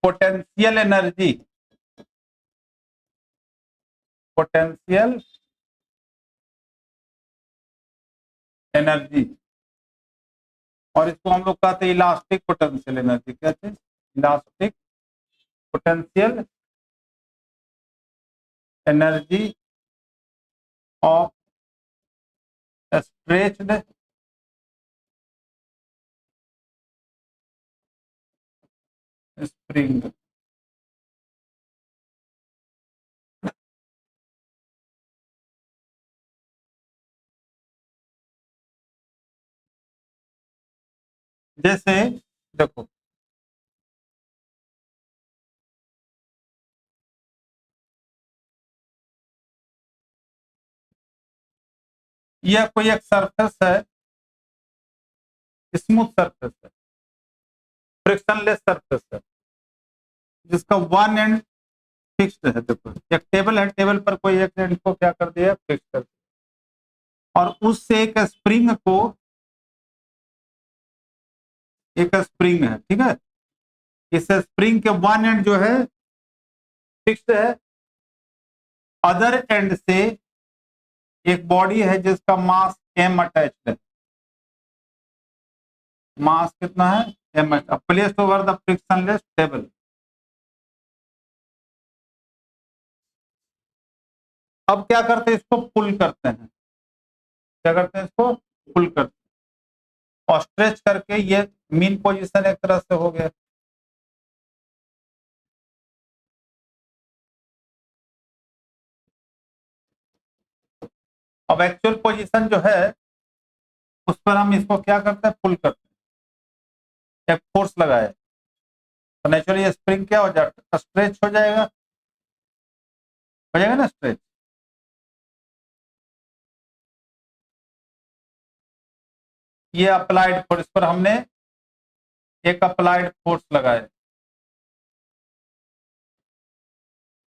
Potential energy, potential energy, और इसको हम लोग कहते हैं इलास्टिक पोटेंशियल एनर्जी। क्या चीज? Elastic potential energy of stretched spring. जैसे देखो, यह कोई एक सरफेस है, स्मूथ सरफेस है, फ्रिक्शनलेस सरफेस है, जिसका वन एंड फिक्स्ड है। देखो एक टेबल है, टेबल पर कोई एक एंड को क्या कर दिया? फिक्स कर दिया, और उससे एक स्प्रिंग को, एक स्प्रिंग है, ठीक है, इस स्प्रिंग के वन एंड जो है फिक्स्ड है, अदर एंड से एक बॉडी है जिसका मास m अटैच्ड है। मास कितना है? m, placed over the frictionless table. अब क्या करते हैं? इसको पुल करते हैं। क्या करते हैं? इसको पुल करते हैं और स्ट्रेच करके ये मीन पोजीशन एक तरह से हो गया। अब एक्चुअल पोजीशन जो है उस पर हम इसको क्या करते हैं? पुल करते हैं, एक फोर्स लगाए तो नेचुरली स्प्रिंग क्या हो जाएगा? स्ट्रेच हो जाएगा, हो जाएगा ना स्ट्रेच। ये अप्लाइड फोर्स पर हमने एक अप्लाइड फोर्स लगाए,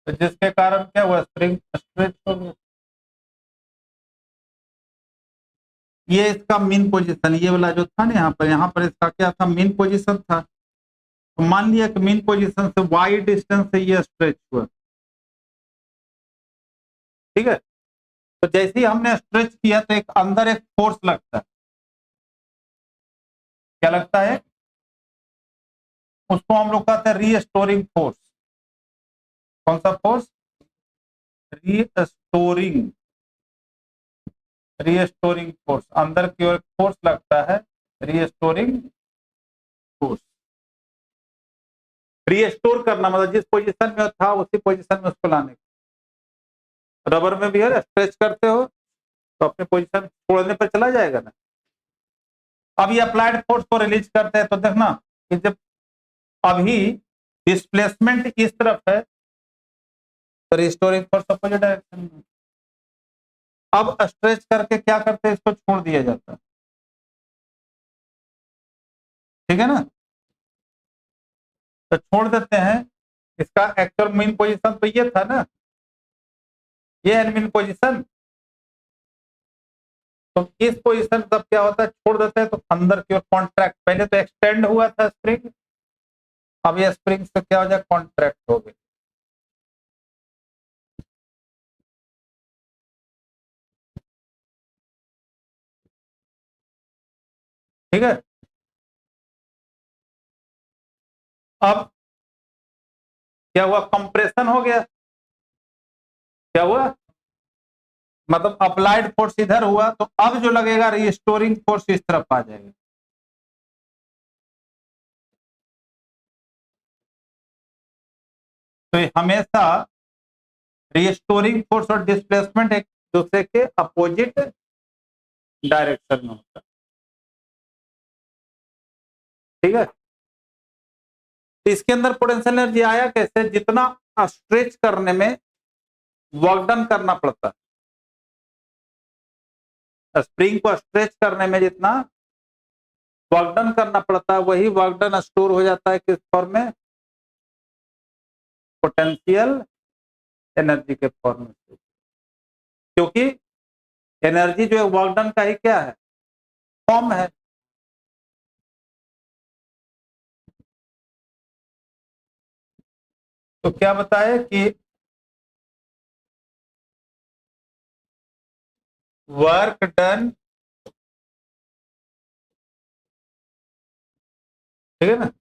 तो जिसके कारण क्या हुआ? स्प्रिंग स्ट्रेच हो गया। ये इसका मीन पोजीशन, ये वाला जो था ना यहाँ पर इसका क्या था? मीन पोजीशन था। तो मान लिया कि मीन पोजीशन से वाई डिस्टेंस से ये स्ट्रेच हुआ, ठीक है। तो जैसे ही हमने स्ट्रेच किया तो एक अंदर एक फोर्स लगता है। क्या लगता है? उसको हम लोग कहते हैं रीस्टोरिंग फोर्स। कौन सा फोर्स? Restoring, restoring force. अंदर की ओर फोर्स लगता है, रीस्टोरिंग फोर्स। रीस्टोर करना मतलब जिस पोजीशन में था उसी पोजीशन में उसको लाने का। रबर में भी है, स्ट्रेच करते हो तो अपने पोजीशन छोड़ने पर चला जाएगा ना। अब ये अप्लाइड फोर्स को रिलीज करते हैं तो देखना कि जब अभी डिस्प्लेसमेंट इस तरफ है तो रिस्टोरिंग फोर्स अपोजिट डायरेक्शन में। अब स्ट्रेच करके क्या करते हैं? इसको छोड़ दिया जाता है, ठीक है ना। तो छोड़ देते हैं। इसका एक्चुअल मेन पोजीशन तो ये था ना, ये है मेन पोजीशन। तो इस पोजीशन तब क्या होता है? छोड़ देते हैं तो अंदर की ओर कॉन्ट्रैक्ट, पहले तो एक्सटेंड हुआ था स्प्रिंग, अब ये स्प्रिंग से क्या हो जाए? कॉन्ट्रैक्ट हो गई। ठीक है। अब क्या हुआ? कंप्रेशन हो गया। क्या हुआ? मतलब अप्लाइड फोर्स इधर हुआ तो अब जो लगेगा रिस्टोरिंग फोर्स इस तरफ आ जाएगा। तो ये हमेशा रिस्टोरिंग फोर्स और डिस्प्लेसमेंट एक दूसरे के अपोजिट डायरेक्शन में होता है, ठीक है। तो इसके अंदर पोटेंशियल एनर्जी आया कैसे? जितना स्ट्रेच करने में वर्क डन करना पड़ता है, स्प्रिंग को स्ट्रेच करने में जितना वर्क डन करना पड़ता है वही वर्क डन स्टोर हो जाता है किस फॉर्म में? पोटेंशियल एनर्जी के फॉर्म में। क्योंकि एनर्जी जो है वर्क डन का ही क्या है? फॉर्म है। तो क्या बताए कि वर्क डन, ठीक है ना,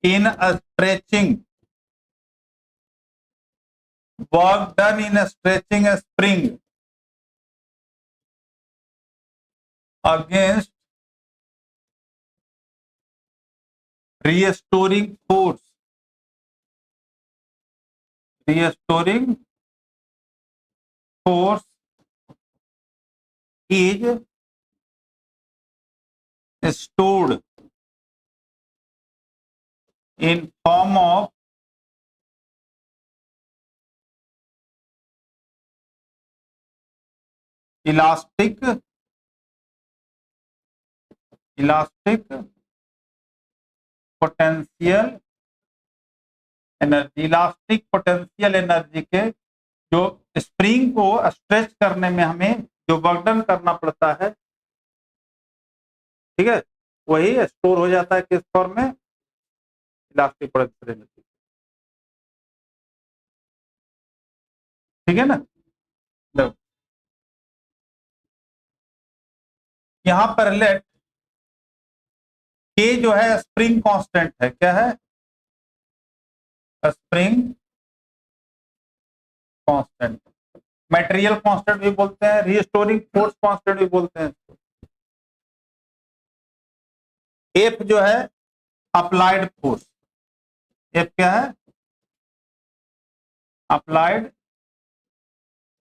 इन stretching, work done in stretching spring against restoring force, restoring force is stored in form of elastic potential energy, elastic potential energy के जो स्प्रिंग को स्ट्रेच करने में हमें जो वर्कडन करना पड़ता है, ठीक है, वही स्टोर हो जाता है किस फॉर्म में, इलास्टिक पोटेंशियल एनर्जी, ठीक है ना। यहां पर लेट के जो है स्प्रिंग कांस्टेंट है, क्या है, स्प्रिंग कांस्टेंट, मटेरियल कांस्टेंट भी बोलते हैं, रीस्टोरिंग फोर्स कांस्टेंट भी बोलते हैं। एफ जो है अप्लाइड फोर्स, एफ क्या है, अप्लाइड,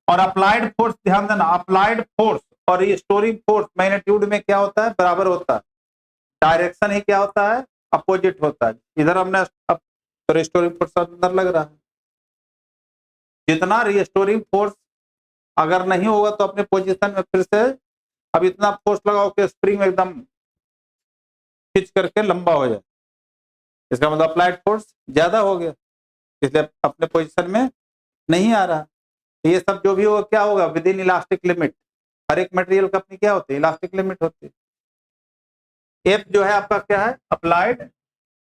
और अप्लाइड फोर्स ध्यान देना, अप्लाइड फोर्स और रीस्टोरिंग फोर्स मैग्नीट्यूड में क्या होता है, बराबर होता है, डायरेक्शन ही क्या होता है, अपोजिट होता है। इधर हमने अब तो रिस्टोरिंग फोर्स अंदर लग रहा है, जितना रिस्टोरिंग फोर्स अगर नहीं होगा तो अपने पोजीशन में फिर से अब इतना फोर्स लगाओ कि स्प्रिंग एकदम खींच करके लंबा हो जाए, इसका मतलब अप्लाइड फोर्स ज्यादा हो गया, इसलिए अपने पोजीशन में नहीं आ रहा। तो ये सब जो भी होगा क्या होगा, विद इन इलास्टिक लिमिट, हर एक मटेरियल का अपनी क्या होती है, इलास्टिक लिमिट होती है। एफ जो है आपका क्या है, अप्लाइड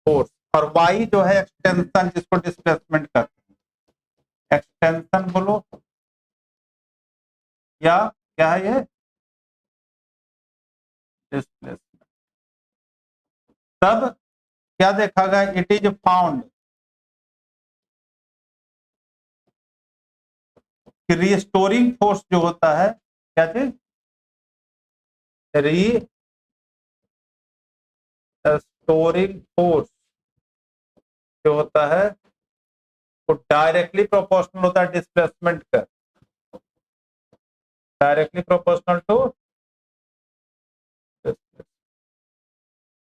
फोर्स, और वाई जो है एक्सटेंशन, जिसको डिस्प्लेसमेंट करते हैं, एक्सटेंशन बोलो या क्या है ये, डिस्प्लेसमेंट। तब क्या देखा गया, इट इज फाउंड कि रीस्टोरिंग फोर्स जो होता है, क्या चीज, रीस्टोरिंग फोर्स जो होता है वो डायरेक्टली प्रोपोर्शनल होता है डिस्प्लेसमेंट का, डायरेक्टली प्रोपोर्शनल टू,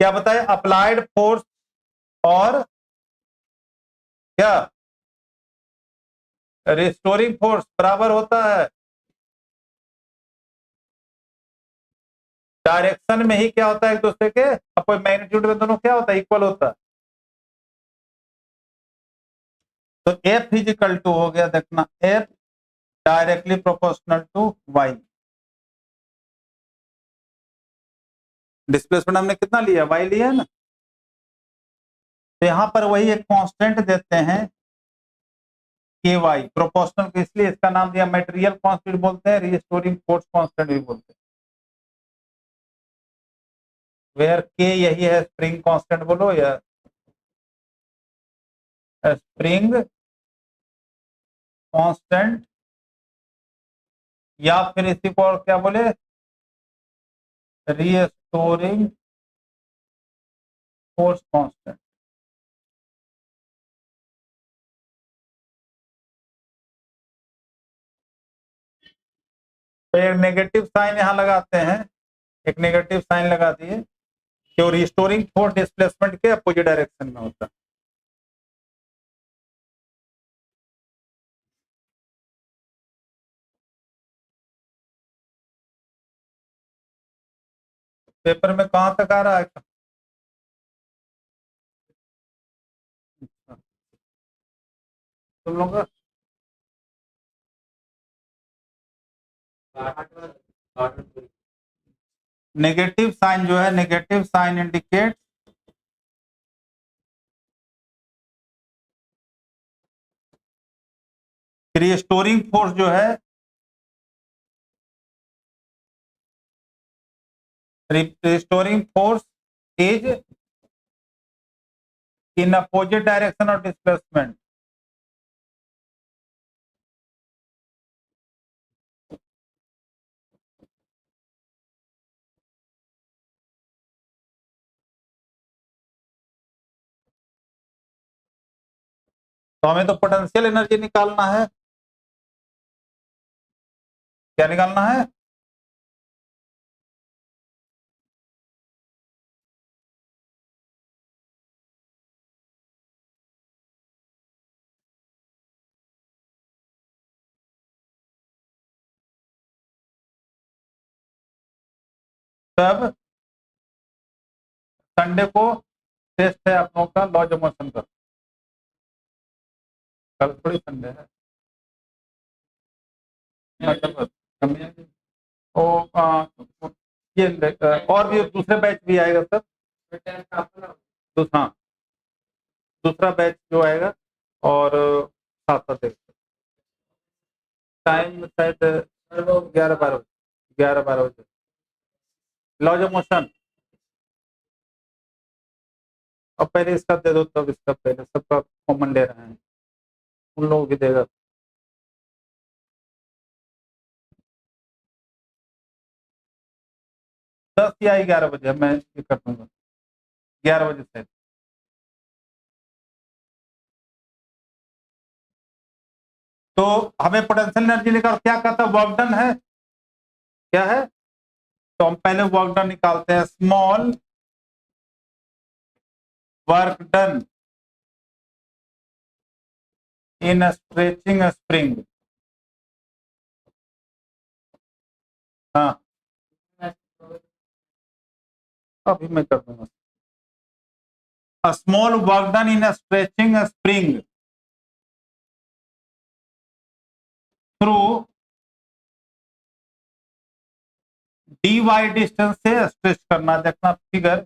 क्या बताए, अप्लाइड फोर्स और क्या, रिस्टोरिंग फोर्स बराबर होता है, डायरेक्शन में ही क्या होता है एक दूसरे के, अब कोई मैग्नीट्यूड में दोनों क्या होता है, इक्वल होता है। तो एफ इजिकल टू हो गया, देखना, F directly proportional to Y, displacement हमने कितना लिया, वाई लिया है ना। तो यहां पर वही एक कांस्टेंट देते हैं के वाई, प्रोपोर्शनल को इसलिए इसका नाम दिया, मटेरियल कांस्टेंट बोलते हैं, रीस्टोरिंग फोर्स कांस्टेंट भी बोलते हैं, वेयर के यही है स्प्रिंग कांस्टेंट बोलो या स्प्रिंग कांस्टेंट, या फिर इसी को और क्या बोले, रीस्टोरिंग फोर्स कांस्टेंट। तो एक नेगेटिव साइन यहां लगाते हैं, एक नेगेटिव साइन लगा दिए कि वो रिस्टोरिंग फोर्स डिस्प्लेसमेंट के अपोजिट डायरेक्शन में होता है। पेपर में कहां तक आ रहा है, तुम लोग नेगेटिव साइन जो है, negative sign indicate restoring force जो है restoring force is in opposite direction of displacement. तो हमें तो पोटेंशियल एनर्जी निकालना है। क्या निकालना है? तब संडे को टेस्ट है आप लोगों का लॉज ऑफ मोशन का। कल थोड़ी संडे है। मतलब ओ, ये और भी दूसरे बैच भी आएगा सर। हाँ, दूसरा बैच जो आएगा और साथ साथ टाइम शायद 11-12 बजे लॉज ऑफ मोशन। अब पहले इसका दे दो तब इसका, पहले सबका कॉमन ले रहे हैं, उन लोगों की देगा। दस या 11 बजे मैं ये कर दूंगा, 11 बजे से। तो हमें पोटेंशियल एनर्जी निकाल, क्या कहता है, वर्क डन है, क्या है? तो हम पहले वर्क डन निकालते हैं। Small work done in stretching spring. हाँ, अभी मैं कर दूंगा। A small work done in a stretching a spring through dy distance से स्ट्रेच करना। देखना फिगर,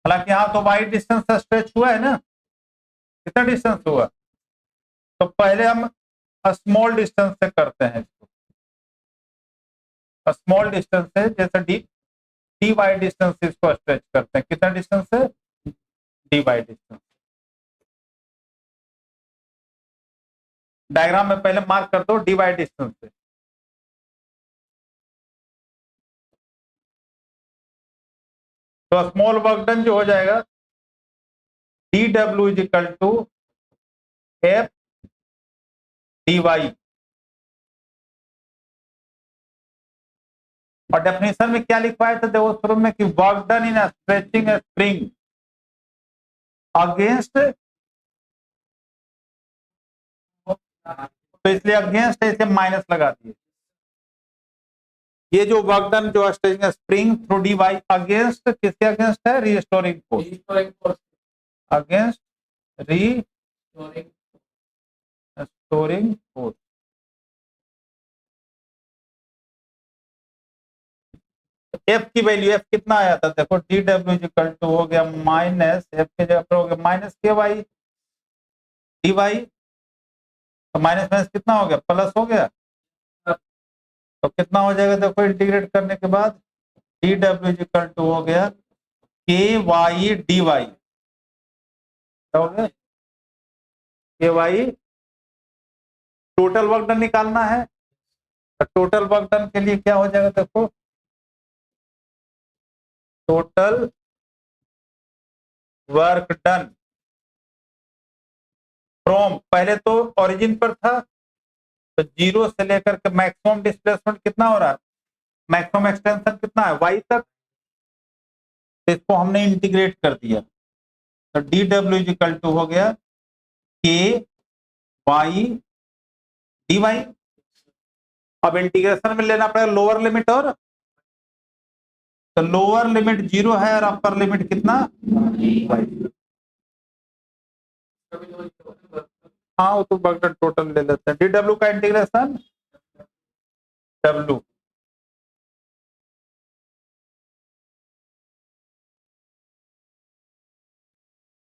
हालांकि यहाँ तो y डिस्टेंस से स्ट्रेच हुआ है ना, कितना डिस्टेंस हुआ? तो पहले हम स्मॉल डिस्टेंस से करते हैं इसको। स्मॉल डिस्टेंस से, जैसे dy डिस्टेंस से इसको स्ट्रेच करते हैं। कितना डिस्टेंस से? dy distance. डायग्राम में पहले मार्क कर दो dy डिस्टेंस से। तो स्मॉल वर्क डन जो हो जाएगा dw is equal to f dy। और डेफिनेशन में क्या लिखवाया था देखो शुरू में, कि work done in stretching spring against, तो इसलिए अगेंस्ट है, इसे माइनस लगा दिए। ये जो वर्क डन जो stretching spring through D Y against, किसके अगेंस्ट है? Restoring force against restoring force. F की वैल्यू, एफ कितना आया था देखो, डी डब्ल्यू इक्वल टू हो गया माइनस एफ की जगह पर हो गया minus K Y D Y. तो माइनस माइनस कितना हो गया? प्लस हो गया। तो कितना हो जाएगा देखो इंटीग्रेट करने के बाद, डी डब्ल्यू इक्वल टू हो गया के वाई डी वाई। क्या हो गया? के वाई। टोटल वर्क डन निकालना है, तो टोटल वर्क डन के लिए क्या हो जाएगा देखो, टोटल वर्क डन फ्रॉम, पहले तो ओरिजिन पर था, तो जीरो से लेकर के मैक्सिमम डिस्प्लेसमेंट कितना हो रहा है, मैक्सिमम एक्सटेंशन कितना है, वाई तक। तो इसको हमने इंटीग्रेट कर दिया, तो डी डब्ल्यू इक्वल टू हो गया के वाई डी वाई। अब इंटीग्रेशन में लेना पड़ेगा लोअर लिमिट, और तो लोअर लिमिट 0 है और अपर लिमिट कितना? हाँ, वो तो बगल टोटल ले लेते हैं। डी डब्ल्यू का इंटीग्रेशन डब्ल्यू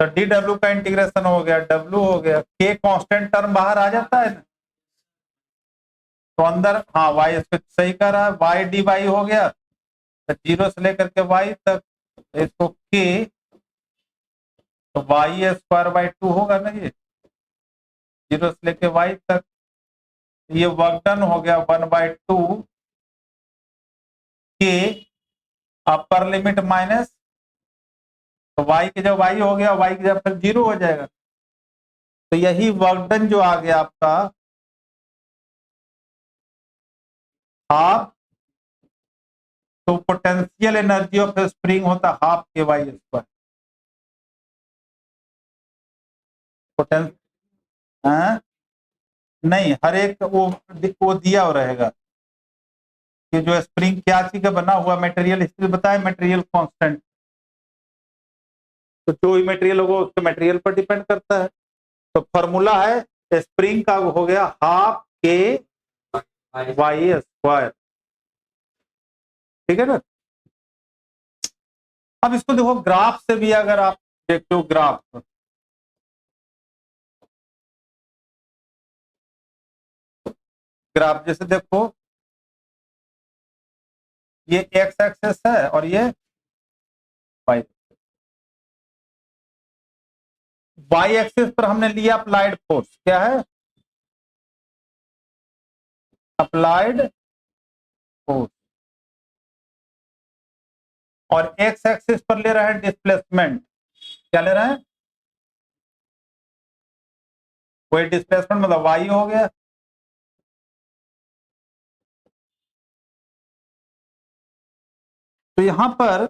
तो डी डब्ल्यू का इंटीग्रेशन हो गया, डब्ल्यू हो गया, के कांस्टेंट टर्म बाहर आ जाता है ना, तो अंदर हाँ वाई इसको सही कर रहा है, वाई डी वाई हो गया, तो 0 से लेकर के वाई तक, इसको के, तो वाई स्क्वायर बाई 2 होगा ना ये, 0 से लेकर वाई तक, ये वर्क डन हो गया 1/2 के अपर लिमिट माइनस, तो y की जब y हो गया, y की जब फिर 0 हो जाएगा, तो यही वर्क डन जो आ गया आपका हाफ, तो पोटेंशियल एनर्जी ऑफ स्प्रिंग होता हाफ के वाई स्क्वायर, पोटेंशियल नहीं, हर एक वो दिया हो रहेगा कि जो स्प्रिंग क्या चीज का बना हुआ मटेरियल, इसलिए बताया मटेरियल कांस्टेंट, तो जो भी मटेरियल होगा उसके मटेरियल पर डिपेंड करता है। तो फॉर्मूला है स्प्रिंग का हो गया हाफ के वाई स्क्वायर, ठीक है ना। अब इसको देखो ग्राफ से भी, अगर आप देखते हो ग्राफ, ग्राफ जैसे देखो ये एक्स एक्सेस है और ये वाई, वाई एक्सिस पर हमने लिया अप्लाइड फोर्स, क्या है अप्लाइड फोर्स, और एक्स एक्सिस पर ले रहे हैं डिस्प्लेसमेंट, क्या ले रहे हैं, कोई डिस्प्लेसमेंट मतलब वाई हो गया, तो यहां पर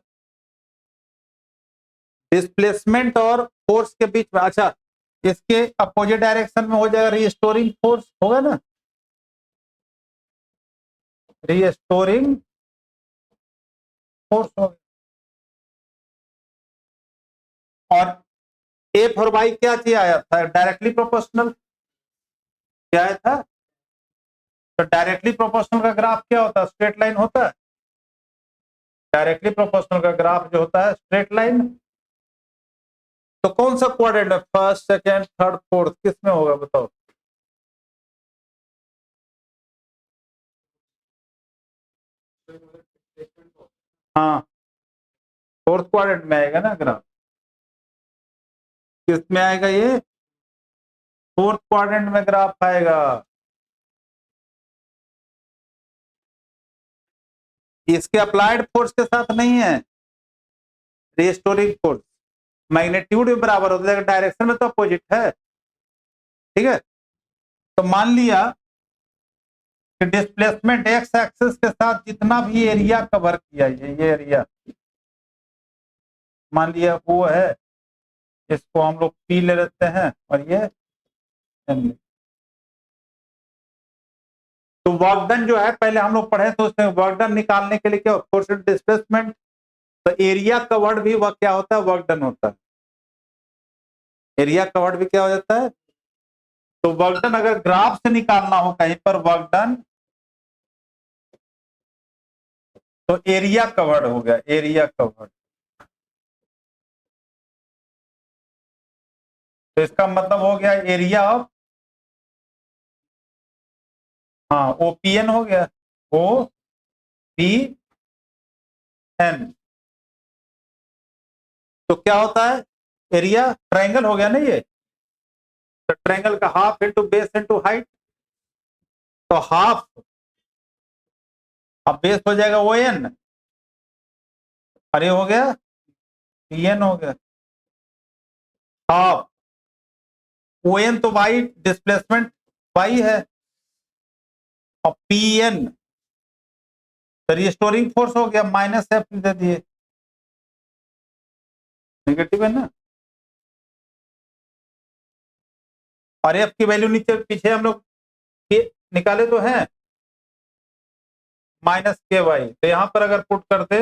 डिस्प्लेसमेंट और फोर्स के बीच में, अच्छा इसके अपोजिट डायरेक्शन में हो जाएगा रीस्टोरिंग फोर्स, होगा ना, रीस्टोरिंग फोर्स होगा, और एफ और वाई क्या चीज आया था, डायरेक्टली प्रोपोर्शनल, क्या आया था, तो डायरेक्टली प्रोपोर्शनल का ग्राफ क्या होता है, स्ट्रेट लाइन होता है, डायरेक्टली प्रोपोर्शनल का ग्राफ जो होता है स्ट्रेट लाइन, तो कौन सा क्वाड्रेंट है, फर्स्ट सेकेंड थर्ड फोर्थ, किस में होगा बताओ, हाँ फोर्थ क्वाड्रेंट में आएगा ना ग्राफ, किस में आएगा ये, फोर्थ क्वाड्रेंट में ग्राफ आएगा, इसके अप्लाइड फोर्स के साथ नहीं है, रिस्टोरिंग फोर्स, मैग्नीट्यूड भी बराबर होता है, डायरेक्शन में तो अपोजिट है, ठीक है। तो मान लिया कि डिस्प्लेसमेंट एक्स एक्सिस के साथ जितना भी एरिया कवर किया, ये एरिया मान लिया वो है, इसको हम लोग पी ले लेते हैं और ये एन, तो वर्क डन जो है पहले हम लोग पढ़े, तो उसमें वर्क डन निकालने के लिए क्या, फोर्स डिस्प्लेसमेंट, तो एरिया कवर्ड भी वह क्या होता है, वर्क डन होता है, एरिया कवर्ड भी क्या हो जाता है, तो वर्क डन अगर ग्राफ से निकालना हो कहीं पर वर्क डन, तो एरिया कवर्ड हो गया, एरिया कवर्ड, तो इसका मतलब हो गया एरिया ऑफ, हाँ ओपीएन हो गया, ओ पी एन, तो क्या होता है एरिया, ट्रायंगल हो गया ना ये, तो ट्रायंगल का half into base into height, तो हाफ, अब बेस हो जाएगा ओ एन, अरे हो गया पी एन हो गया, हाफ ओ एन, तो वाई डिस्प्लेसमेंट वाई है, और पी एन तो रिस्टोरिंग फोर्स हो गया, माइनस एफ दे दिए, नेगेटिव है ना, और एफ की वैल्यू नीचे पीछे हम लोग निकाले तो हैं माइनस के वाई, तो यहां पर अगर पुट करते,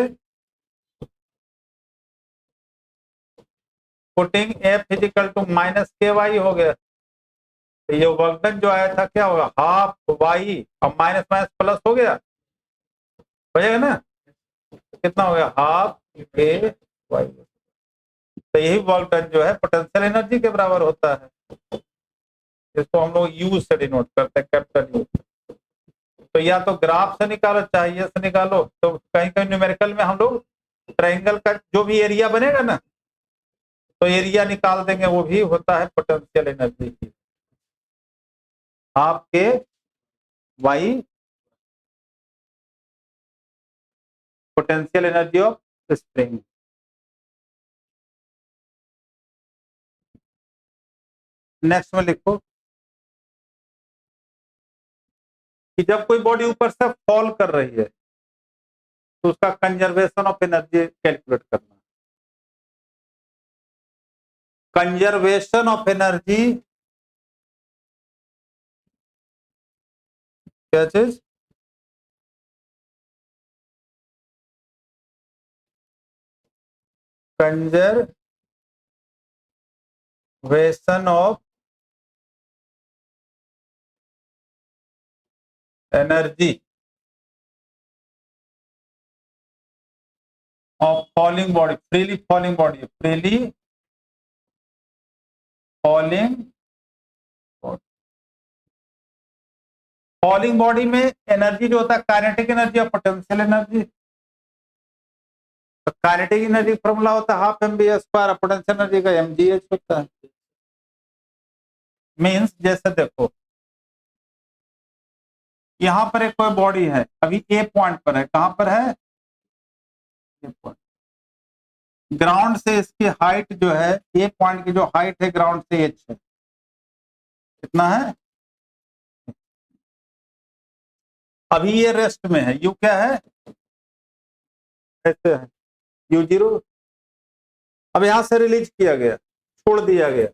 putting F physical to minus K Y हो गया, तो ये वर्क डन जो आया था क्या होगा, हाफ वाई और माइनस माइनस प्लस हो गया, हो जाएगा ना, कितना हो गया हाफ के वाई, तो यही वर्क डन जो है पोटेंशियल एनर्जी के बराबर होता है। इसको हम लोग यू से डिनोट करते हैं, कैपिटल यू। तो या तो ग्राफ से निकालो चाहे से निकालो, तो कहीं कहीं न्यूमेरिकल में हम लोग ट्रायंगल का जो भी एरिया बनेगा ना, तो एरिया निकाल देंगे, वो भी होता है पोटेंशियल एनर्जी की। आपके Y potential energy of spring. Next में लिखो कि जब कोई बॉडी ऊपर से फॉल कर रही है तो उसका कंजर्वेशन ऑफ एनर्जी कैलकुलेट करना। कंजर्वेशन ऑफ एनर्जी क्या चीज? Conservation of energy of falling body, freely falling body, freely falling falling body में एनर्जी जो होता है काइनेटिक एनर्जी और पोटेंशियल एनर्जी। तो काइनेटिक एनर्जी फॉर्मूला होता है half M B square, potential energy का mgh होता है। मींस जैसे देखो यहां पर एक कोई बॉडी है, अभी ए पॉइंट पर है। कहां पर है? ए पॉइंट। ग्राउंड से इसकी हाइट जो है, ए पॉइंट की जो हाइट है ग्राउंड से एच है, कितना है? अभी ये रेस्ट में है, यू क्या है? ऐसे है यू जीरो। अब यहां से रिलीज किया गया, छोड़ दिया गया,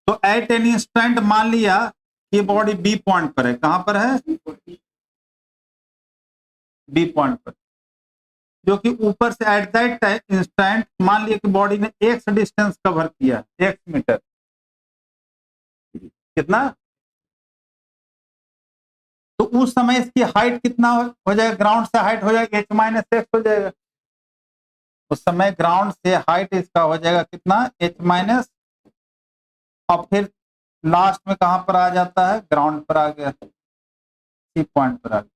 तो एट एनी इंस्टेंट मान लिया ये बॉडी बी पॉइंट पर है। कहां पर है? बी पॉइंट पर, जो कि ऊपर से एट दैट इंस्टेंट मान लिया कि बॉडी ने एक्स डिस्टेंस कवर किया, एक्स मीटर। कितना? तो उस समय इसकी हाइट कितना हो जाएगा? ग्राउंड से हाइट हो जाएगा एच माइनस एक्स हो जाएगा। उस समय ग्राउंड से हाइट इसका हो जाएगा कितना? H minus. और फिर लास्ट में कहां पर आ जाता है? ग्राउंड पर आ गया, सी पॉइंट पर आ गया।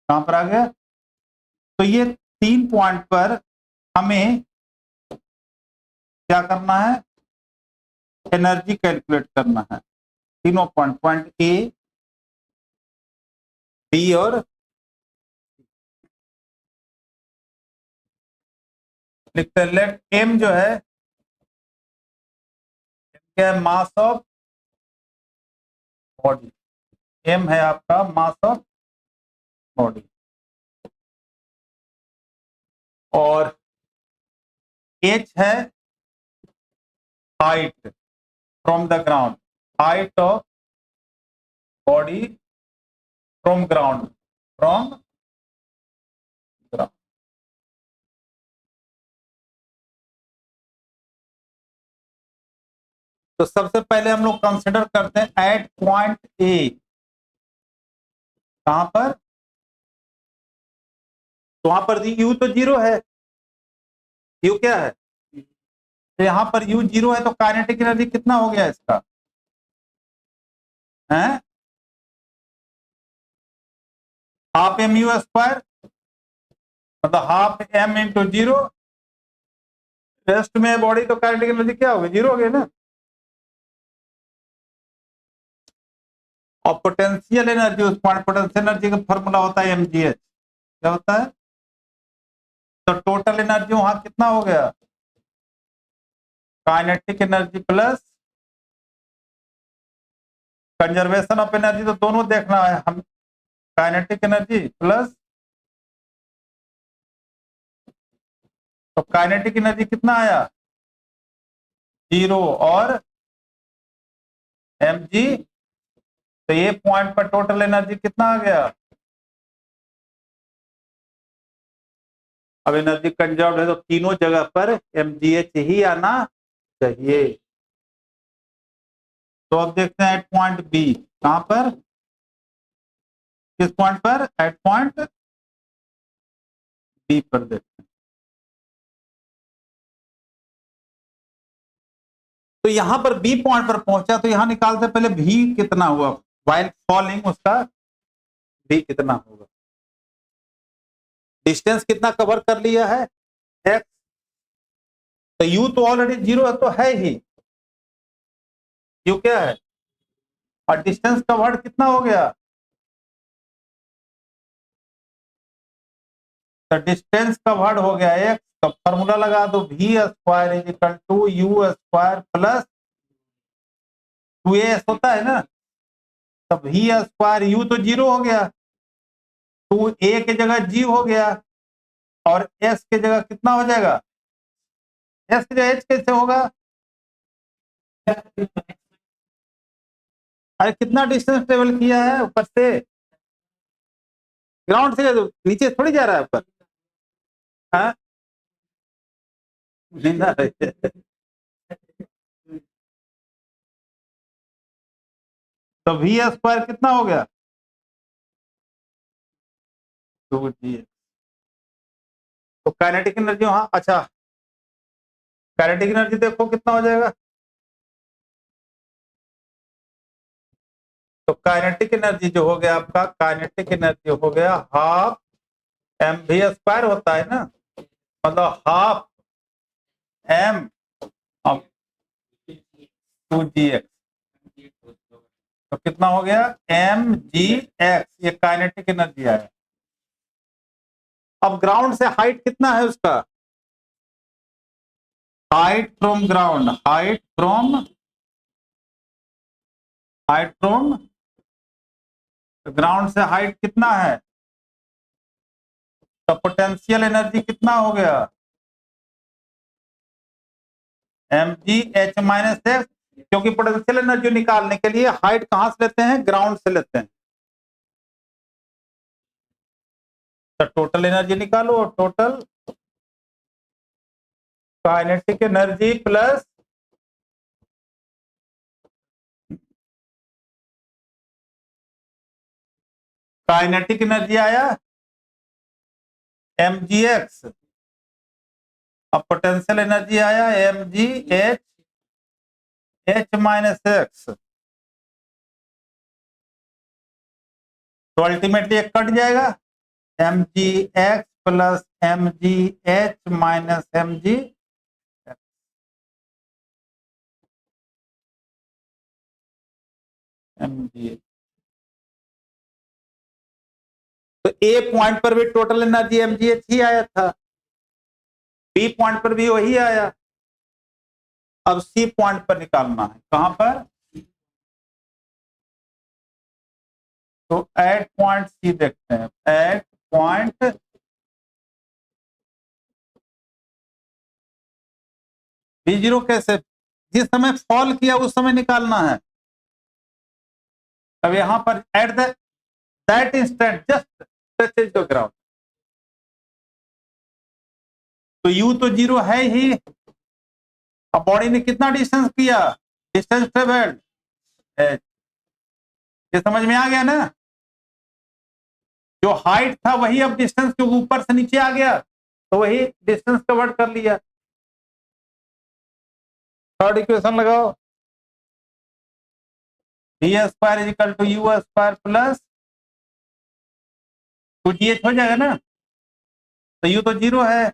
कहां पर आ गया? तो ये 3 पॉइंट पर हमें क्या करना है? एनर्जी कैलकुलेट करना है। तीनों पॉइंट, पॉइंट ए, बी और लिखते हैं लेट एम जो है क्या है? Mass of body. एम है आपका मास ऑफ बॉडी, और एच है height from the ground, height of body from ground, from ground. तो सबसे पहले हम लोग कंसिडर करते हैं एट पॉइंट ए। कहां पर? तो वहां पर यू तो जीरो है, यू क्या है? तो यहां पर यू जीरो है, तो काइनेटिक एनर्जी कितना हो गया इसका? है हाफ एम यू स्क्वायर, मतलब half M into zero. Rest में बॉडी, तो काइनेटिक एनर्जी क्या होगी? जीरो हो गई ना। और पोटेंशियल एनर्जी, उस पॉइंट पोटेंशियल एनर्जी का फॉर्मूला होता है mgh। क्या होता है? तो टोटल एनर्जी वहां कितना हो गया? Kinetic energy plus conservation of energy, तो दोनों देखना है हम। काइनेटिक एनर्जी प्लस, तो काइनेटिक एनर्जी कितना आया? जीरो और mg। तो ये पॉइंट पर टोटल एनर्जी कितना आ गया? अब एनर्जी कंजर्व है तो तीनों जगह पर mgh ही आना चाहिए। तो अब देखते हैं एट पॉइंट बी। कहां पर? किस पॉइंट पर? एट पॉइंट बी पर देखते हैं। तो यहां पर बी पॉइंट पर पहुंचा, तो यहां निकालते पहले भी कितना हुआ व्हाइल फॉलिंग, उसका भी कितना होगा। डिस्टेंस कितना कवर कर लिया है, एक्स। तो यू तो ऑलरेडी 0 है, तो है ही, यू क्या है, और डिस्टेंस कवर्ड कितना हो गया, तो डिस्टेंस कवर्ड हो गया एक्स। तो फॉर्मूला लगा दो, V square is equal to U square plus 2as होता है ना, तो वी स्क्वायर, यू तो 0 हो गया, 2a की जगह g हो गया, और s की जगह कितना हो जाएगा, s की जगह h कैसे होगा, अरे कितना डिस्टेंस ट्रेवल किया है ऊपर से, ग्राउंड से नीचे थोड़ी जा रहा है ऊपर, हाँ नींद आ रही है। तो वी स्क्वायर कितना हो गया, 2g। तो काइनेटिक एनर्जी, हाँ अच्छा, काइनेटिक एनर्जी देखो कितना हो जाएगा, तो काइनेटिक एनर्जी जो हो गया आपका, काइनेटिक एनर्जी हो गया हाफ एम वी स्क्वायर होता है ना, मतलब half M of 2g x। तो कितना हो गया, mgx, ये काइनेटिक एनर्जी आया। अब ग्राउंड से हाइट कितना है उसका, height from ground, height from ground से हाइट कितना है, तो पोटेंशियल एनर्जी कितना हो गया, mgh-x, क्योंकि पोटेंशियल एनर्जी निकालने के लिए हाइट कहां से लेते हैं, ग्राउंड से लेते हैं। तो टोटल एनर्जी निकालो, total kinetic energy plus kinetic energy आया mgx, अब पोटेंशियल एनर्जी आया mgh-x। तो अल्टीमेटली एक कट जाएगा, mgx plus mgh minus mg, mgh। तो ए पॉइंट पर भी टोटल एनर्जी mgh ही आया था, बी पॉइंट पर भी वही आया। अब सी पॉइंट पर निकालना है, कहां पर, तो एट पॉइंट सी देखते हैं, एट पॉइंट बी जीरो कैसे, जिस समय फॉल किया उस समय निकालना है। अब यहां पर at that instant just touches the ground, तो यू तो 0 है ही। अब बॉडी ने कितना डिस्टेंस किया, डिस्टेंस ट्रेवल्ड, ये समझ में आ गया ना, जो हाइट था वही अब डिस्टेंस के ऊपर से नीचे आ गया, तो वही डिस्टेंस कवर कर लिया। थर्ड इक्वेशन लगाओ, V square is equal to U square plus 2gh हो जाएगा ना, तो यू तो 0 है,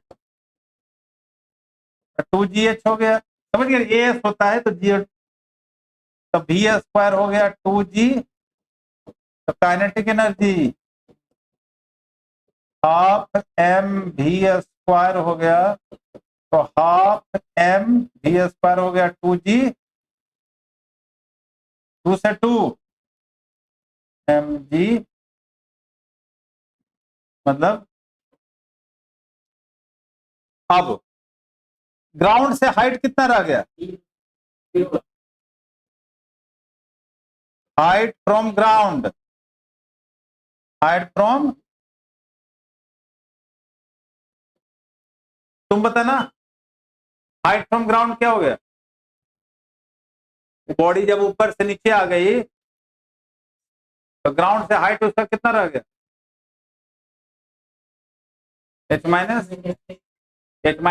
2gh हो गया, समझ गए, एस होता है तो जी, तो वी स्क्वायर हो गया 2g। तो kinetic energy half M V square हो गया, तो हाफ एम वी स्क्वायर हो गया 2g, 2 से 2 mg, मतलब अब ग्राउंड से हाइट कितना रह गया, height from ground, height from, तुम बताना, हाइट फ्रॉम ग्राउंड क्या हो गया, बॉडी जब ऊपर से नीचे आ गई तो ग्राउंड से हाइट उसका कितना रह गया, h minus h, h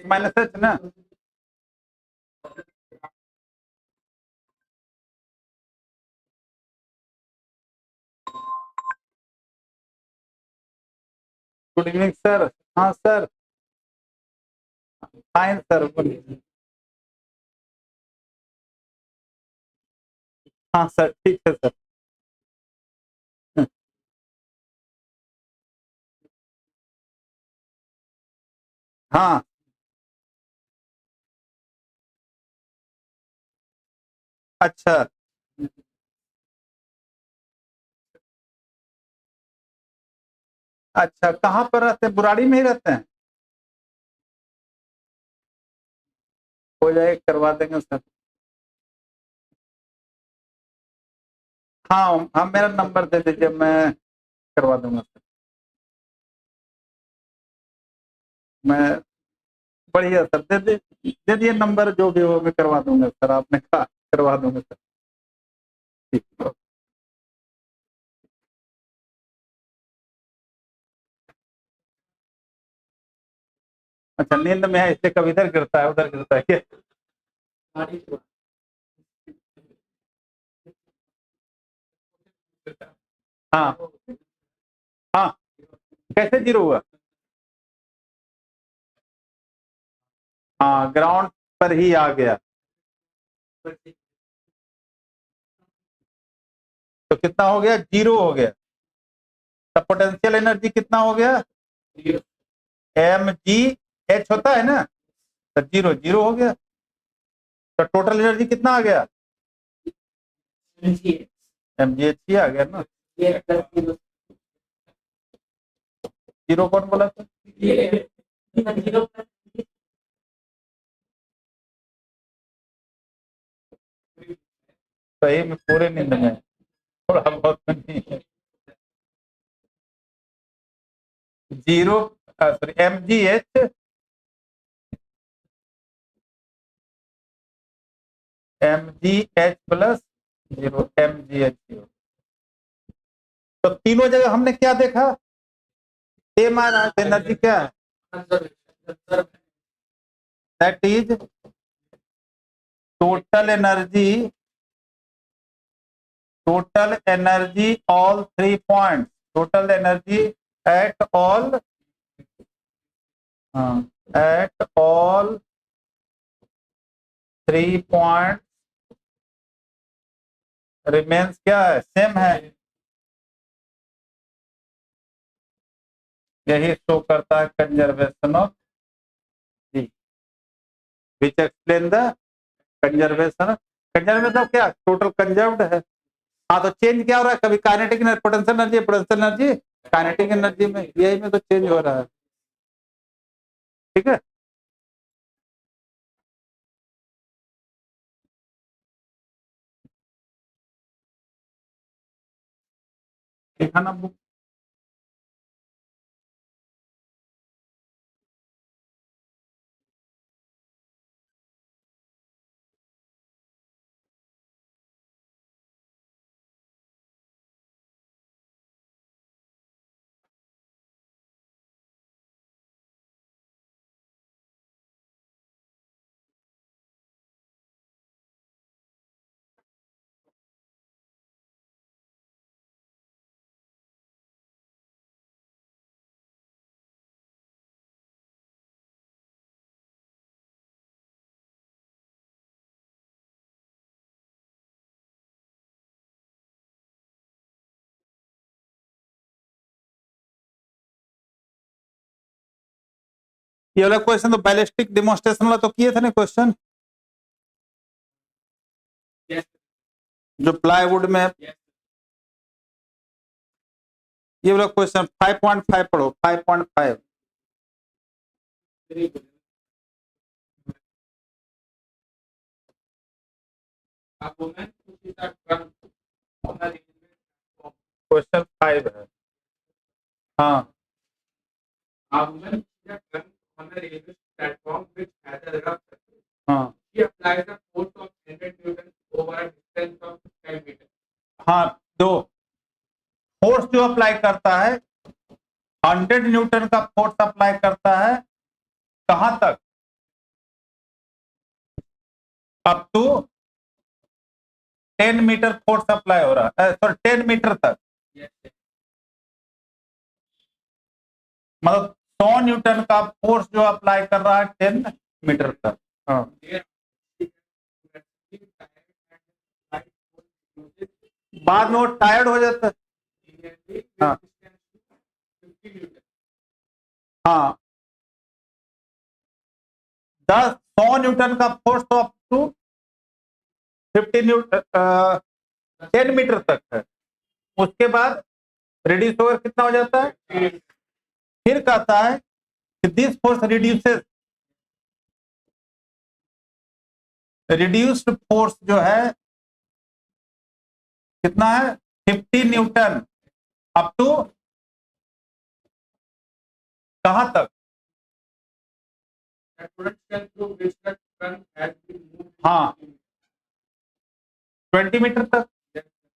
minus h ना, गुड इवनिंग सर। हाँ सर, फाइन सर, बोलिए। हाँ सर, ठीक है सर। हाँ अच्छा अच्छा, कहाँ पर रहते हैं? बुराड़ी में ही रहते हैं? हो जाए, करवा देंगे सर। हाँ हाँ, मेरा नंबर दे दीजिए, मैं करवा दूंगा सर। मैं बढ़िया सर, दे दिए नंबर, जो भी हो मैं करवा दूंगा सर, आपने कहा करवा दूंगा सर। ठीक। अच्छा, नींद में है इसलिए कभी इधर गिरता है उधर गिरता है क्या? हाँ हाँ, कैसे जीरो हुआ? हाँ, ग्राउंड पर ही आ गया। तो कितना हो गया? जीरो हो गया। तब पोटेंशियल एनर्जी कितना हो गया? एम जी एच होता है ना, तो जीरो जीरो हो गया। तो टोटल एनर्जी कितना आ गया? एम जी एच ही आ गया ना। जीरो कौन बोला था? सही में पूरे नींद में, थोड़ा बहुत नहीं है। Zero, sorry, M G H, M G H plus zero, M G H zero. तो तीनों जगह हमने क्या देखा? सेम आ रहा है। एनर्जी क्या है? That is total energy, total energy all 3 point, total energy at all, at all 3 point remains क्या है? सेम है। यही शो करता है conservation of G, which explain the conservation. Conservation of क्या? टोटल कंजर्व्ड है। हाँ, तो चेंज क्या हो रहा है? कभी kinetic energy, potential energy, potential energy kinetic energy में, यही में तो चेंज हो रहा है। ठीक है। दिखाना बुक। ये वाला क्वेश्चन तो बैलिस्टिक डिमोन्स्ट्रेशन वाला तो किए थे ना क्वेश्चन, जो प्लाईवुड में। ये वाला क्वेश्चन 5.5 पढ़ो, 5.5। क्वेश्चन 5 है। हाँ हाँ हाँ, दो फोर्स जो अप्लाई करता है, 100 न्यूटन का फोर्स अप्लाई करता है, कहां तक? Up to 10 metre force apply हो रहा है, सॉरी 10 मीटर तक। मतलब 100 न्यूटन का फोर्स जो अप्लाई कर रहा है 10 मीटर तक। हाँ। बाद में वो टायर्ड हो जाता है। हाँ हाँ, 100 न्यूटन का फोर्स तो अप टू 50 न्यूटन 10 मीटर तक है। उसके बाद रिड्यूस होकर कितना हो जाता है? फिर कहता है कि दिस फोर्स रिड्यूस्ड फोर्स जो है कितना है? 50 न्यूटन अप टू कहां तक? हाँ 20 मीटर तक।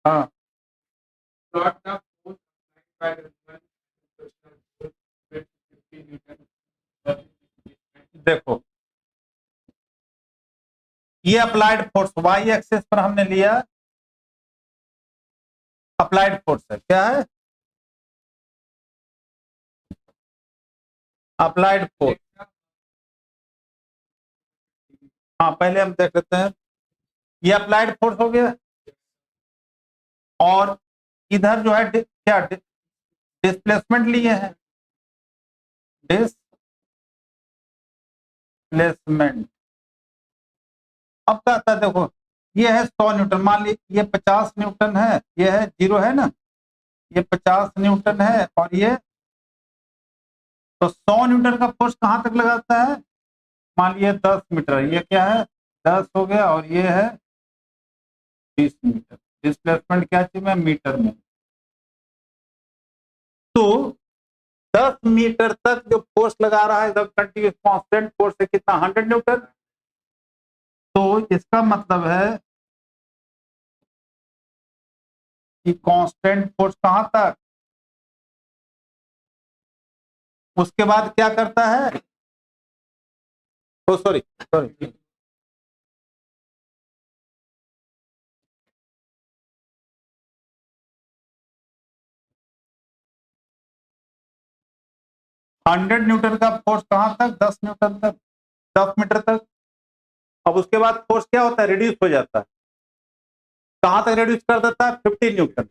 हाँ देखो, ये अप्लाइड फोर्स वाई एक्सिस पर हमने लिया, अप्लाइड फोर्स है। क्या है? Applied force. हाँ पहले हम देख लेते हैं, ये अप्लाइड फोर्स हो गया। और इधर जो है क्या डिस्प्लेसमेंट लिए हैं, डिस्प्लेसमेंट। अब क्या आता है देखो, ये है 100 न्यूटन, मान लीजिए ये 50 न्यूटन है, ये है 0 है ना, ये 50 न्यूटन है और ये, तो 100 न्यूटन का फोर्स कहां तक लगाता है? मान लीजिए 10 मीटर, ये क्या है 10 हो गया और ये है 20 मीटर। डिस्प्लेसमेंट क्या चाहिए मैं मीटर में, तो 10 मीटर तक जो फोर्स लगा रहा है कंटिन्यूस कांस्टेंट फोर्स है कितना? 100 न्यूटन। तो इसका मतलब है कि कांस्टेंट फोर्स कहां तक, उसके बाद क्या करता है? ओ सॉरी सॉरी, 100 न्यूटन का फोर्स कहां तक? 10 न्यूटन तक, 10 मीटर तक। अब उसके बाद फोर्स क्या होता है? रिड्यूस हो जाता है। कहां तक रिड्यूस कर देता है? 50 न्यूटन।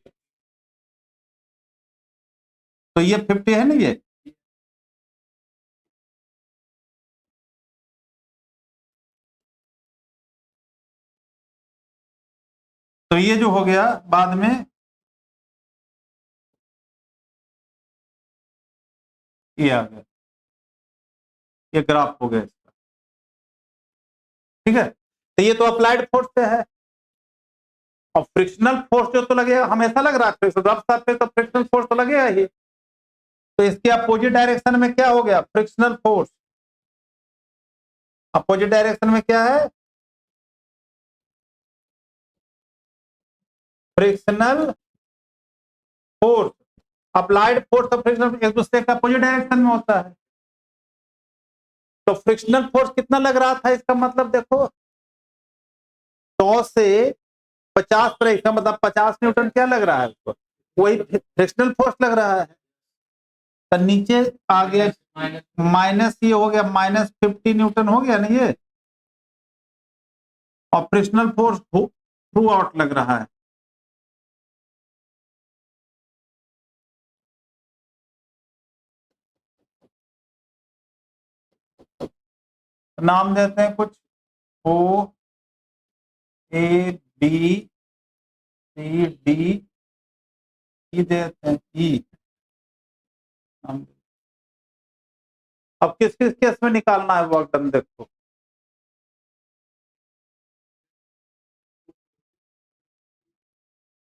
तो ये 50 है ना, ये तो ये जो हो गया बाद में, ये आ गया, ये ग्राफ हो गया इसका। ठीक है, तो ये तो अप्लाइड फोर्स से है। और फ्रिक्शनल फोर्स जो तो लगेगा, हमेशा लग रहा है रफ सरफेस तो फ्रिक्शनल फोर्स तो लगेगा ही। तो इसके अपोजिट डायरेक्शन में क्या हो गया? Frictional force. अपोजिट डायरेक्शन में क्या है? Frictional force. अप्लाइड फोर्स और फ्रिक्शनल एक दूसरे का अपोजिट डायरेक्शन में होता है। तो फ्रिक्शनल फोर्स कितना लग रहा था? इसका मतलब देखो 100 से 50 पर, इसका मतलब 50 न्यूटन क्या लग रहा है उसको? वही फ्रिक्शनल फोर्स लग रहा है। तो नीचे आ गया माइनस, ये हो गया -50 न्यूटन हो गया ना ये। और फ्रिक्शनल फोर्स थ्रू आउट लग रहा है। नाम देते हैं कुछ, ओ ए बी सी डी, ई देते हैं ई। अब किस किस केस में निकालना है वर्क डन देखो।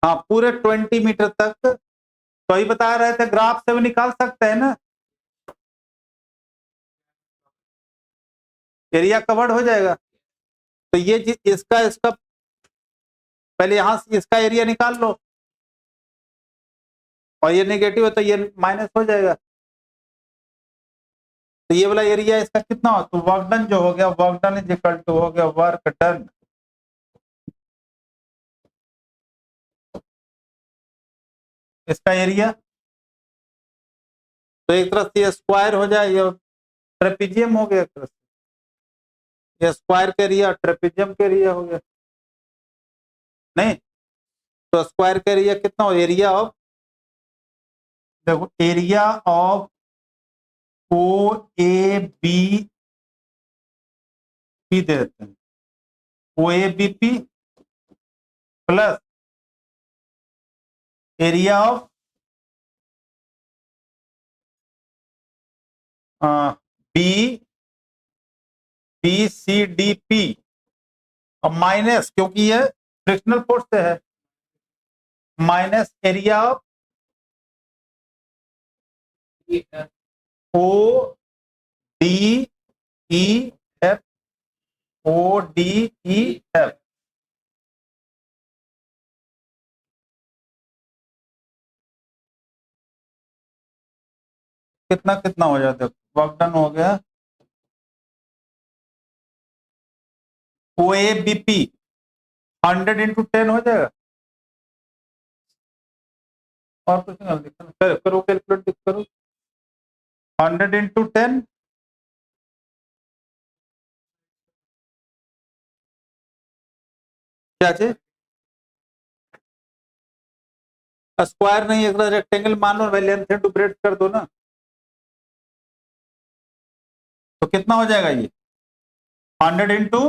हाँ पूरे 20 मीटर तक, तो ही बता रहे थे ग्राफ से भी निकाल सकते हैं ना, एरिया कवर्ड हो जाएगा। तो ये इसका इसका पहले यहां से इसका एरिया निकाल लो, और ये नेगेटिव है तो ये माइनस हो जाएगा। तो ये वाला एरिया इसका कितना हो, तो वर्क डन जो हो गया, work done is equal to हो गया वर्क डन इसका एरिया तो एक तरह से ये स्क्वायर हो जाए, ये ट्रेपेजियम हो गया एक तरह से, ये स्क्वायर के एरिया ट्रेपेजियम के एरिया हो गया। नहीं तो स्क्वायर का एरिया कितना हो, एरिया ऑफ, देखो area of O A B P दे देते हैं, O A B P plus area of B B C D P और माइनस, क्योंकि ये फ्रिक्शनल फोर्स से है, minus area of O D E F, O D E F. कितना कितना हो जाता है, वर्क डन हो गया O A B P 100 into 10 हो जाएगा, और कुछ नहीं लिखना, करो कैलकुलेट करो, 100 इंटू 10 क्या चीज, स्क्वायर नहीं एक रेक्टेंगल मान लो, लेंथ इंटू ब्रेड्थ कर दो ना, तो कितना हो जाएगा ये 100 इंटू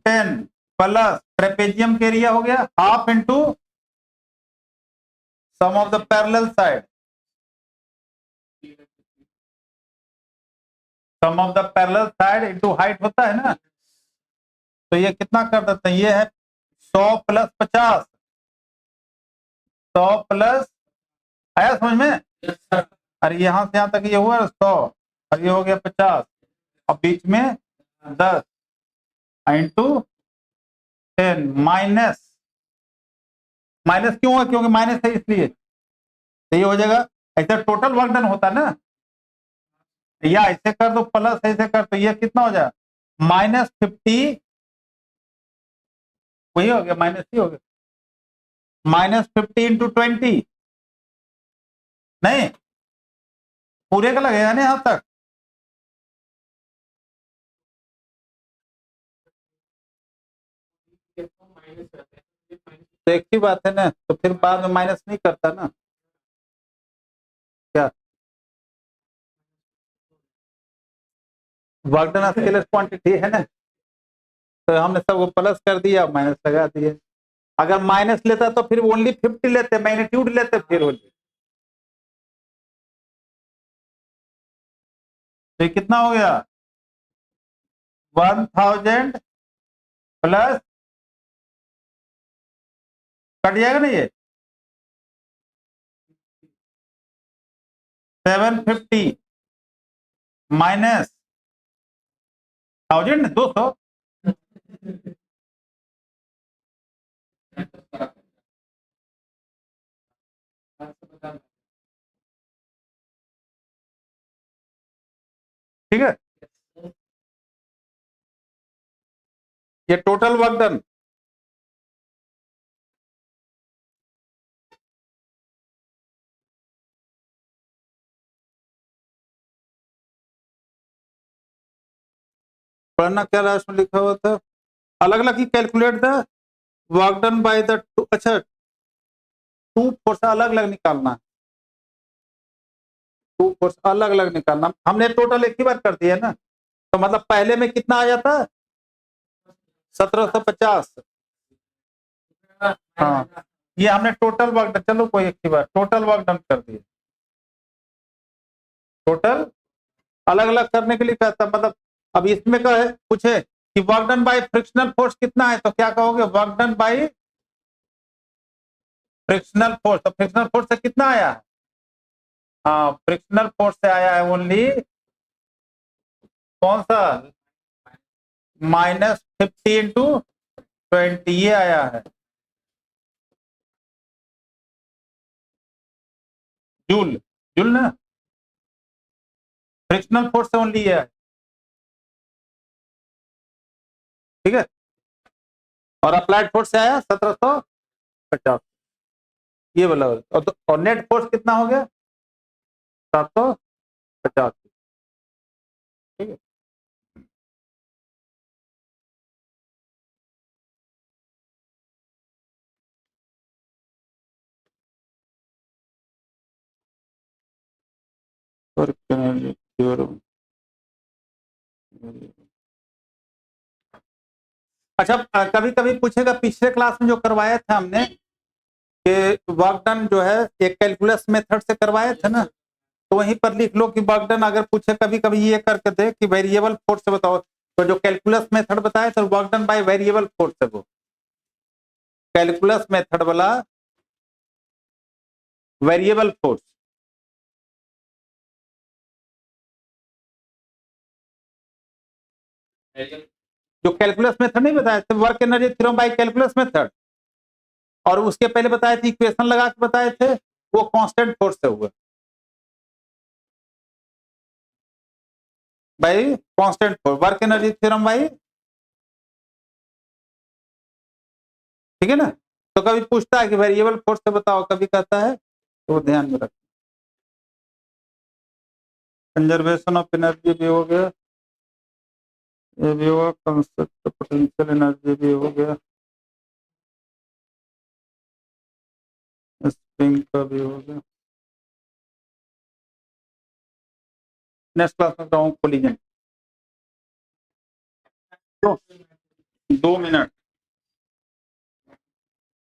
10 प्लस ट्रेपेजियम के एरिया हो गया half into sum of the parallel side, sum of the parallel side into height होता है ना, तो ये कितना कर देते हैं, ये है 100 प्लस 50, 100 प्लस, आया समझ में, अरे यहां से यहां तक ये हुआ 100 और ये हो गया 50 और बीच में 10 इंटू 10 माइनस, माइनस क्यों है, क्योंकि माइनस है इसलिए, तो ये हो जाएगा, ऐसा टोटल वर्क डन होता है ना, या ऐसे कर दो प्लस ऐसे कर, तो ये कितना हो जाएगा -50, वही हो गया माइनस ही हो गया, -50 इंटू 20, नहीं पूरे का लगेगा ना यहां तक, तो एक ही बात है ना, तो फिर बाद में माइनस नहीं करता ना, क्या वर्क डन स्केलर क्वांटिटी है ना, तो हमने सबको प्लस कर दिया माइनस लगा दिए, अगर माइनस लेता तो फिर ओनली 50 लेते, मैग्नीट्यूड लेते फिर ओनली, तो कितना हो गया 1000 प्लस, कट जाएगा ना ये 750 माइनस 1000 200, ठीक है, ये टोटल वर्क डन, पढ़ना क्या लास्ट में लिखा हुआ था, अलग अलग ही calculate the work done by the, अच्छा टू फोर्स अलग अलग निकालना, टू फोर्स अलग अलग निकालना, हमने टोटल एक ही बार कर दिया ना, तो मतलब पहले में कितना आ जाता 1750, हाँ ये हमने टोटल वर्क डन, चलो कोई एक ही बार टोटल वर्क डन कर दिया, टोटल अलग अलग करने के लिए कहता, मतलब अब इसमें कहे पूछे कि work done bye frictional force कितना है, तो क्या कहोगे work done bye frictional force, तो फ्रिक्शनल फोर्स से कितना आया है, हाँ फ्रिक्शनल फोर्स से आया है ओनली कौन सा -50 इंटू 20, ये आया है जूल, जूल ना, फ्रिक्शनल फोर्स से ओनली ये है, ठीक है, और अप्लाइड फोर्स से आया 1750। ये वाला, और नेट फोर्स कितना हो गया 750। ठीक है, अच्छा कभी कभी पूछेगा, पिछले क्लास में जो करवाया था हमने कि वर्क डन जो है एक कैलकुलस मेथड से करवाए थे ना, तो वहीं पर लिख लो कि वर्क डन अगर पूछे कभी कभी ये करके दे कि वेरिएबल फोर्स से बताओ, तो जो कैलकुलस मेथड बताया था work done by variable force है, वो कैलकुलस मेथड वाला वेरिएबल फोर्स। जो कैलकुलस मेथड नहीं बताया थे, work energy theorem by calculus method, और उसके पहले बताए थे इक्वेशन लगा के बताए थे, वो कांस्टेंट फोर्स से हुआ भाई, constant force work energy theorem भाई। ठीक है ना, तो कभी पूछता है कि वेरिएबल फोर्स से बताओ, कभी कहता है, तो वो ध्यान में रख। कंजर्वेशन ऑफ एनर्जी भी हो गया, ये भी होगा, कंसेप्ट पोटेंशियल एनर्जी भी हो गया, स्प्रिंग का भी हो गया। नेक्स्ट क्लास में बताऊँ कोलिजन। 2 मिनट